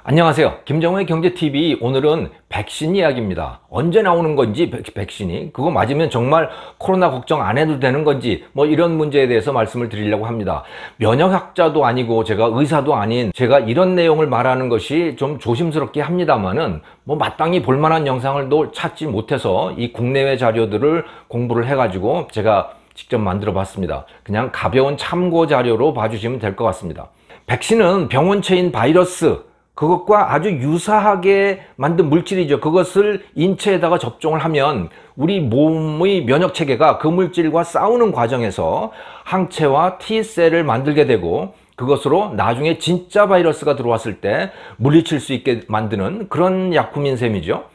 안녕하세요. 김정호의 경제TV. 오늘은 백신 이야기입니다. 언제 나오는 건지 백신이 그거 맞으면 정말 코로나 걱정 안 해도 되는 건지 이런 문제에 대해서 말씀을 드리려고 합니다. 면역학자도 아니고 제가 의사도 아닌 제가 이런 내용을 말하는 것이 좀 조심스럽게 합니다만은 마땅히 볼만한 영상을 또 찾지 못해서 이 국내외 자료들을 공부를 해가지고 제가 직접 만들어 봤습니다. 그냥 가벼운 참고 자료로 봐주시면 될 것 같습니다. 백신은 병원체인 바이러스 그것과 아주 유사하게 만든 물질이죠. 그것을 인체에다가 접종을 하면 우리 몸의 면역체계가 그 물질과 싸우는 과정에서 항체와 T셀을 만들게 되고 그것으로 나중에 진짜 바이러스가 들어왔을 때 물리칠 수 있게 만드는 그런 약품인 셈이죠.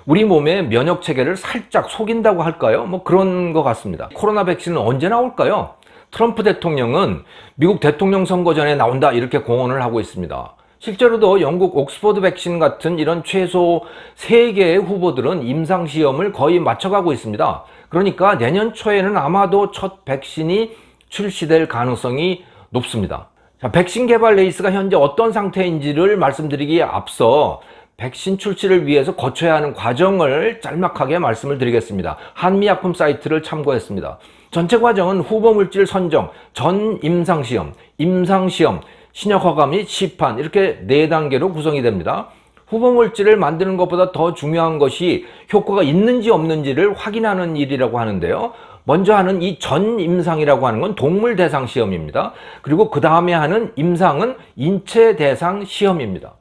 우리 몸의 면역체계를 살짝 속인다고 할까요? 그런 것 같습니다. 코로나 백신은 언제 나올까요? 트럼프 대통령은 미국 대통령 선거 전에 나온다 이렇게 공언을 하고 있습니다. 실제로도 영국 옥스퍼드 백신 같은 이런 최소 3개의 후보들은 임상시험을 거의 마쳐가고 있습니다. 그러니까 내년 초에는 아마도 첫 백신이 출시될 가능성이 높습니다. 자, 백신 개발 레이스가 현재 어떤 상태인지를 말씀드리기에 앞서 백신 출시를 위해서 거쳐야 하는 과정을 짤막하게 말씀을 드리겠습니다. 한미약품 사이트를 참고했습니다. 전체 과정은 후보물질 선정, 전 임상시험, 임상시험, 신약허가 및 시판 이렇게 4단계로 구성이 됩니다. 후보물질을 만드는 것보다 더 중요한 것이 효과가 있는지 없는지를 확인하는 일이라고 하는데요. 먼저 하는 이 전 임상이라고 하는 건 동물 대상 시험입니다. 그리고 그 다음에 하는 임상은 인체 대상 시험입니다.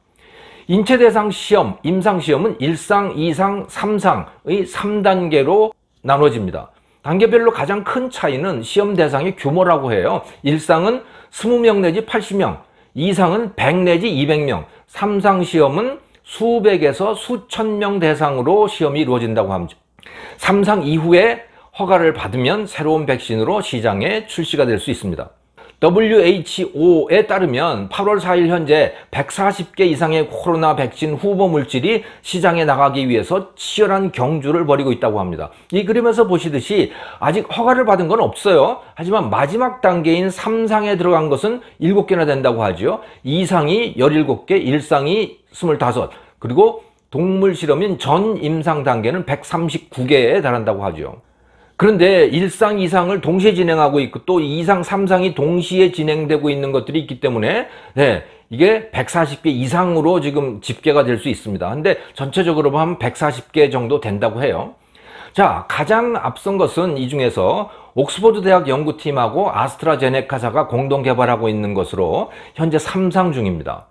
인체 대상 시험, 임상 시험은 1상, 2상, 3상의 3단계로 나눠집니다. 단계별로 가장 큰 차이는 시험 대상의 규모라고 해요. 1상은 20명 내지 80명, 2상은 100 내지 200명, 3상 시험은 수백에서 수천 명 대상으로 시험이 이루어진다고 합니다. 3상 이후에 허가를 받으면 새로운 백신으로 시장에 출시가 될 수 있습니다. WHO에 따르면 8월 4일 현재 140개 이상의 코로나 백신 후보 물질이 시장에 나가기 위해서 치열한 경주를 벌이고 있다고 합니다. 이 그림에서 보시듯이 아직 허가를 받은 건 없어요. 하지만 마지막 단계인 3상에 들어간 것은 7개나 된다고 하죠. 2상이 17개, 1상이 25, 그리고 동물 실험인 전 임상 단계는 139개에 달한다고 하죠. 그런데 1상, 2상을 동시에 진행하고 있고 또 2상, 3상이 동시에 진행되고 있는 것들이 있기 때문에 이게 140개 이상으로 지금 집계가 될 수 있습니다. 근데 전체적으로 보면 140개 정도 된다고 해요. 자, 가장 앞선 것은 이 중에서 옥스퍼드 대학 연구팀하고 아스트라제네카사가 공동 개발하고 있는 것으로 현재 3상 중입니다.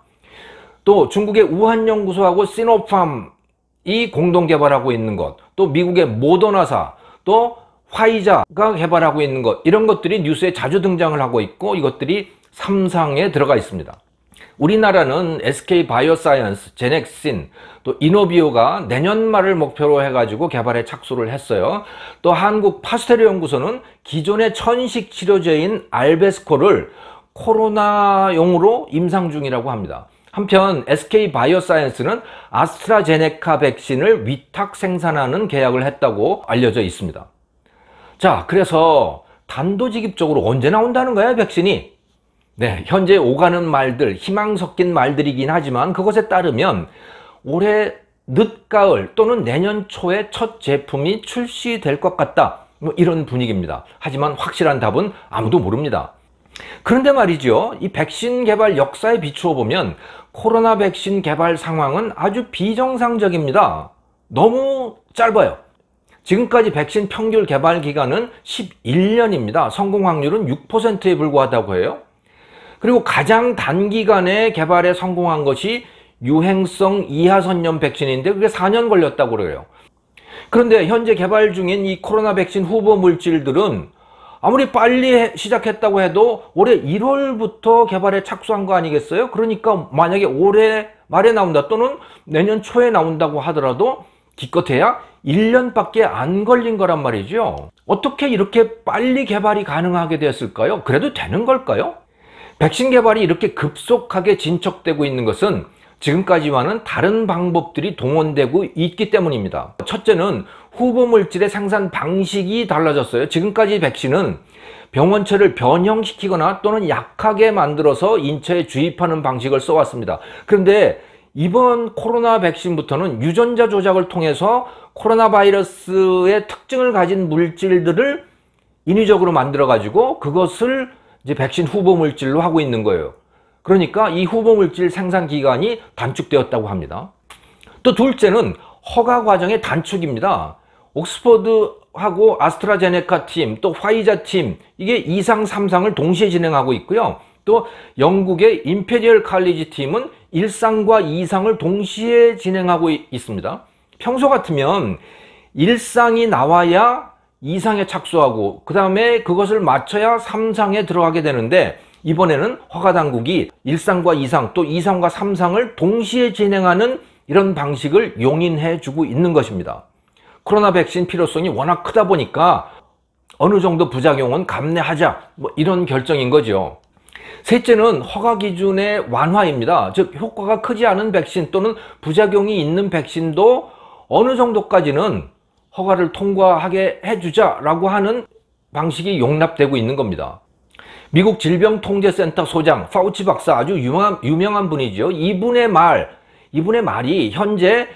또 중국의 우한연구소하고 시노팜이 공동 개발하고 있는 것, 또 미국의 모더나사, 또 화이자가 개발하고 있는 것, 이런 것들이 뉴스에 자주 등장을 하고 있고 이것들이 3상에 들어가 있습니다. 우리나라는 SK바이오사이언스, 제넥신, 또 이노비오가 내년 말을 목표로 해가지고 개발에 착수를 했어요. 또 한국 파스테르 연구소는 기존의 천식 치료제인 알베스코를 코로나용으로 임상 중이라고 합니다. 한편 SK바이오사이언스는 아스트라제네카 백신을 위탁 생산하는 계약을 했다고 알려져 있습니다. 자, 그래서 단도직입적으로 언제 나온다는 거야, 백신이? 현재 오가는 말들, 희망 섞인 말들이긴 하지만 그것에 따르면 올해 늦가을 또는 내년 초에 첫 제품이 출시될 것 같다. 이런 분위기입니다. 하지만 확실한 답은 아무도 모릅니다. 그런데 말이죠, 이 백신 개발 역사에 비추어 보면 코로나 백신 개발 상황은 아주 비정상적입니다. 너무 짧아요. 지금까지 백신 평균 개발 기간은 11년입니다. 성공 확률은 6%에 불과하다고 해요. 그리고 가장 단기간에 개발에 성공한 것이 유행성 이하선염 백신인데 그게 4년 걸렸다고 그래요. 그런데 현재 개발 중인 이 코로나 백신 후보 물질들은 아무리 빨리 시작했다고 해도 올해 1월부터 개발에 착수한 거 아니겠어요? 그러니까 만약에 올해 말에 나온다 또는 내년 초에 나온다고 하더라도 기껏해야 1년밖에 안 걸린 거란 말이죠. 어떻게 이렇게 빨리 개발이 가능하게 됐을까요? 그래도 되는 걸까요? 백신 개발이 이렇게 급속하게 진척되고 있는 것은 지금까지와는 다른 방법들이 동원되고 있기 때문입니다. 첫째는 후보 물질의 생산 방식이 달라졌어요. 지금까지 백신은 병원체를 변형시키거나 또는 약하게 만들어서 인체에 주입하는 방식을 써왔습니다. 그런데 이번 코로나 백신부터는 유전자 조작을 통해서 코로나 바이러스의 특징을 가진 물질들을 인위적으로 만들어 가지고 그것을 이제 백신 후보 물질로 하고 있는 거예요. 그러니까 이 후보 물질 생산 기간이 단축되었다고 합니다. 또 둘째는 허가 과정의 단축입니다. 옥스퍼드하고 아스트라제네카 팀, 또 화이자 팀, 이게 2상, 3상을 동시에 진행하고 있고요. 또 영국의 임페리얼 칼리지 팀은 1상과 2상을 동시에 진행하고 있습니다. 평소 같으면 1상이 나와야 2상에 착수하고 그 다음에 그것을 맞춰야 3상에 들어가게 되는데, 이번에는 허가 당국이 1상과 2상 또 2상과 3상을 동시에 진행하는 이런 방식을 용인해 주고 있는 것입니다. 코로나 백신 필요성이 워낙 크다 보니까 어느 정도 부작용은 감내하자, 이런 결정인 거죠. 셋째는 허가 기준의 완화입니다. 즉 효과가 크지 않은 백신 또는 부작용이 있는 백신도 어느 정도까지는 허가를 통과하게 해주자라고 하는 방식이 용납되고 있는 겁니다. 미국 질병통제센터 소장 파우치 박사, 아주 유명한 분이죠. 이분의 말이 현재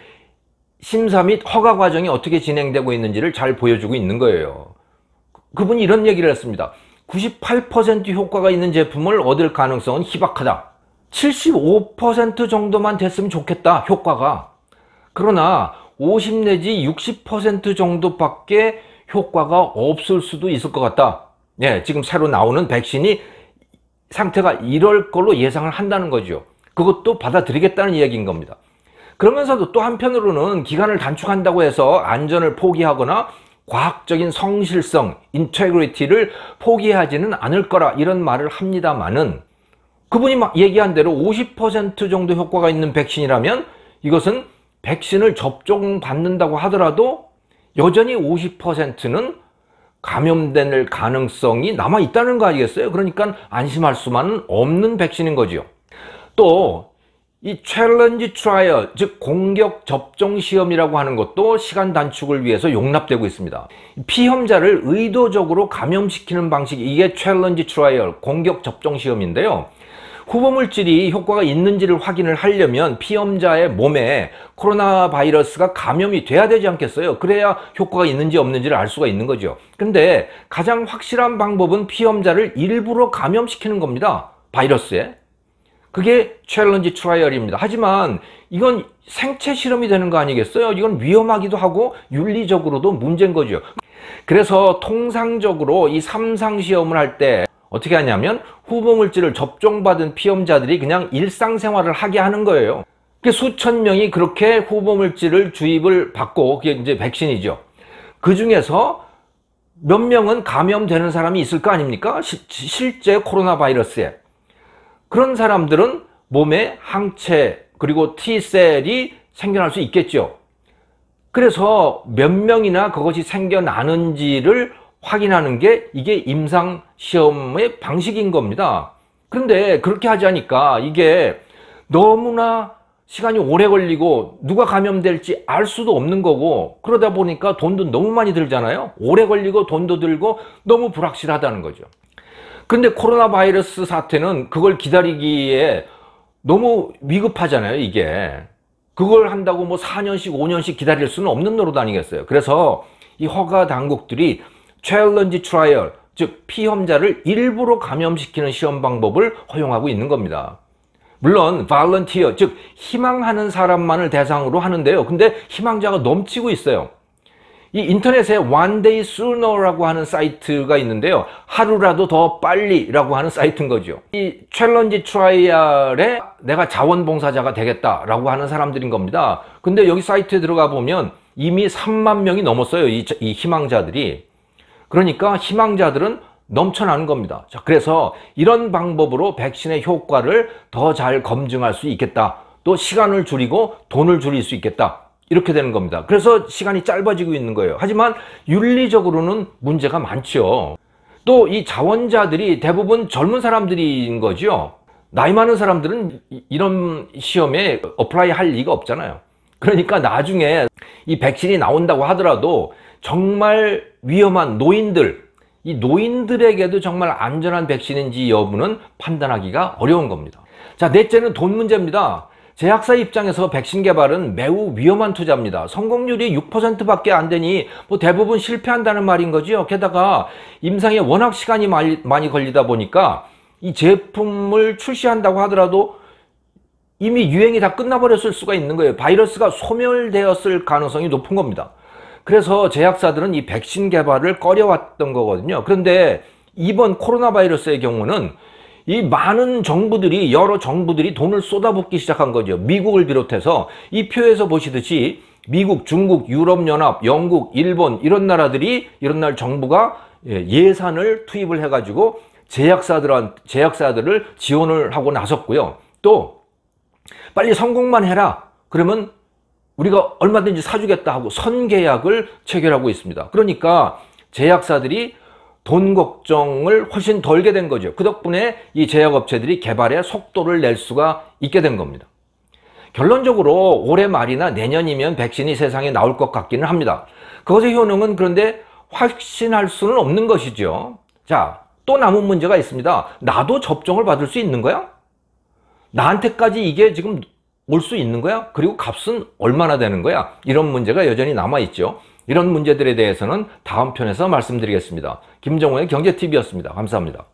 심사 및 허가 과정이 어떻게 진행되고 있는지를 잘 보여주고 있는 거예요. 그분이 이런 얘기를 했습니다. 98% 효과가 있는 제품을 얻을 가능성은 희박하다. 75% 정도만 됐으면 좋겠다, 효과가. 그러나 50 내지 60% 정도밖에 효과가 없을 수도 있을 것 같다. 예, 지금 새로 나오는 백신이 상태가 이럴 걸로 예상을 한다는 거죠. 그것도 받아들이겠다는 이야기인 겁니다. 그러면서도 또 한편으로는 기간을 단축한다고 해서 안전을 포기하거나 과학적인 성실성, 인테그리티를 포기하지는 않을 거라, 이런 말을 합니다만은, 그분이 얘기한 대로 50% 정도 효과가 있는 백신이라면 이것은 백신을 접종받는다고 하더라도 여전히 50%는 감염될 가능성이 남아 있다는 거 아니겠어요? 그러니까 안심할 수만은 없는 백신인 거죠. 또 이 챌린지 트라이얼, 즉 공격 접종 시험이라고 하는 것도 시간 단축을 위해서 용납되고 있습니다. 피험자를 의도적으로 감염시키는 방식, 이게 챌린지 트라이얼, 공격 접종 시험인데요. 후보 물질이 효과가 있는지를 확인을 하려면 피험자의 몸에 코로나 바이러스가 감염이 돼야 되지 않겠어요? 그래야 효과가 있는지 없는지를 알 수가 있는 거죠. 근데 가장 확실한 방법은 피험자를 일부러 감염시키는 겁니다, 바이러스에. 그게 챌린지 트라이얼입니다. 하지만 이건 생체 실험이 되는 거 아니겠어요? 이건 위험하기도 하고 윤리적으로도 문제인 거죠. 그래서 통상적으로 이 3상 시험을 할 때 어떻게 하냐면 후보 물질을 접종받은 피험자들이 그냥 일상생활을 하게 하는 거예요. 수천 명이 그렇게 후보 물질을 주입을 받고, 그게 이제 백신이죠. 그 중에서 몇 명은 감염되는 사람이 있을 거 아닙니까? 실제 코로나 바이러스에. 그런 사람들은 몸에 항체 그리고 T셀이 생겨날 수 있겠죠. 그래서 몇 명이나 그것이 생겨나는지를 확인하는 게 이게 임상시험의 방식인 겁니다. 그런데 그렇게 하자니까 이게 너무나 시간이 오래 걸리고 누가 감염될지 알 수도 없는 거고, 그러다 보니까 돈도 너무 많이 들잖아요. 오래 걸리고 돈도 들고 너무 불확실하다는 거죠. 근데 코로나 바이러스 사태는 그걸 기다리기에 너무 위급하잖아요, 이게. 그걸 한다고 뭐 4년씩, 5년씩 기다릴 수는 없는 노릇 아니겠어요. 그래서 이 허가 당국들이 챌린지 트라이얼, 즉 피험자를 일부러 감염시키는 시험 방법을 허용하고 있는 겁니다. 물론 volunteer, 즉 희망하는 사람만을 대상으로 하는데요. 근데 희망자가 넘치고 있어요. 이 인터넷에 One Day Sooner라고 하는 사이트가 있는데요. 하루라도 더 빨리라고 하는 사이트인 거죠. 이 챌린지 트라이얼에 내가 자원봉사자가 되겠다라고 하는 사람들인 겁니다. 근데 여기 사이트에 들어가 보면 이미 3만 명이 넘었어요, 이 희망자들이. 그러니까 희망자들은 넘쳐나는 겁니다. 자, 그래서 이런 방법으로 백신의 효과를 더 잘 검증할 수 있겠다. 또 시간을 줄이고 돈을 줄일 수 있겠다. 이렇게 되는 겁니다. 그래서 시간이 짧아지고 있는 거예요. 하지만 윤리적으로는 문제가 많죠. 또 이 자원자들이 대부분 젊은 사람들인 거죠. 나이 많은 사람들은 이런 시험에 어플라이 할 리가 없잖아요. 그러니까 나중에 이 백신이 나온다고 하더라도 정말 위험한 노인들, 이 노인들에게도 정말 안전한 백신인지 여부는 판단하기가 어려운 겁니다. 자, 넷째는 돈 문제입니다. 제약사 입장에서 백신 개발은 매우 위험한 투자입니다. 성공률이 6%밖에 안 되니 뭐 대부분 실패한다는 말인 거죠. 게다가 임상에 워낙 시간이 많이 걸리다 보니까 이 제품을 출시한다고 하더라도 이미 유행이 다 끝나버렸을 수가 있는 거예요. 바이러스가 소멸되었을 가능성이 높은 겁니다. 그래서 제약사들은 이 백신 개발을 꺼려왔던 거거든요. 그런데 이번 코로나 바이러스의 경우는 이 많은 정부들이, 여러 정부들이 돈을 쏟아붓기 시작한 거죠. 미국을 비롯해서 이 표에서 보시듯이 미국, 중국, 유럽연합, 영국, 일본 이런 나라들이 이런 날 정부가 예산을 투입을 해가지고 제약사들을 지원을 하고 나섰고요. 또 빨리 성공만 해라. 그러면 우리가 얼마든지 사주겠다 하고 선계약을 체결하고 있습니다. 그러니까 제약사들이 돈 걱정을 훨씬 덜게 된 거죠. 그 덕분에 이 제약업체들이 개발에 속도를 낼 수가 있게 된 겁니다. 결론적으로 올해 말이나 내년이면 백신이 세상에 나올 것 같기는 합니다. 그것의 효능은 그런데 확신할 수는 없는 것이죠. 자, 또 남은 문제가 있습니다. 나도 접종을 받을 수 있는 거야? 나한테까지 이게 지금 올 수 있는 거야? 그리고 값은 얼마나 되는 거야? 이런 문제가 여전히 남아있죠. 이런 문제들에 대해서는 다음 편에서 말씀드리겠습니다. 김정호의 경제TV였습니다. 감사합니다.